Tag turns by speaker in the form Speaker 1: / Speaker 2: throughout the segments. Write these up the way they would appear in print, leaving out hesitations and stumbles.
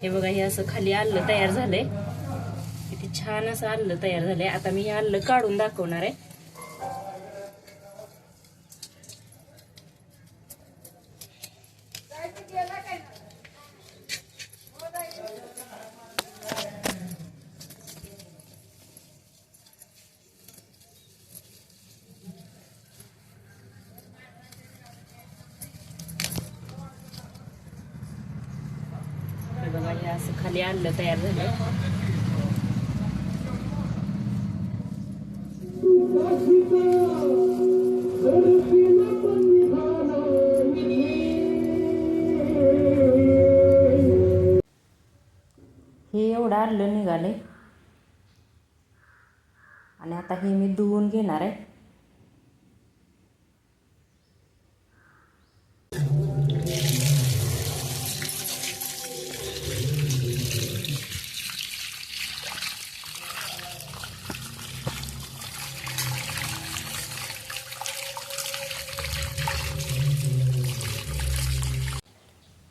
Speaker 1: हे बघा, हे असं खाली आलं तयार झालंय. किती छान असं आलं तयार झालंय. आता मी हे आलं काढून दाखवणार आहे. हे बघा, हे असं खाली आलं तयार झालंय. हे एवढं आलं निघाले आणि आता हे मी धुवून घेणार आहे.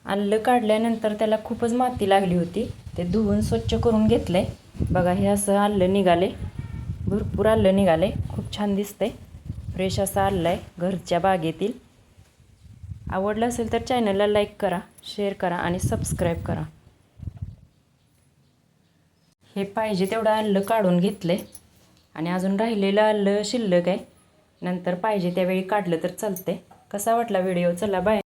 Speaker 1: आलं काढल्यानंतर त्याला खूपच माती लागली होती. ते धुवून स्वच्छ करून घेतलंय. बघा, हे असं आलं निघाले. भरपूर आलं निघाले. खूप छान दिसतंय. फ्रेश असं आलं आहे घरच्या बागेतील. आवडलं असेल तर चॅनलला लाईक करा, शेअर करा आणि सबस्क्राईब करा. हे पाहिजे तेवढं आलं काढून घेतलंय आणि अजून राहिलेलं आलं शिल्लक आहे. नंतर पाहिजे त्यावेळी काढलं तर चालतंय. कसा वाटला व्हिडिओ? चला बाय.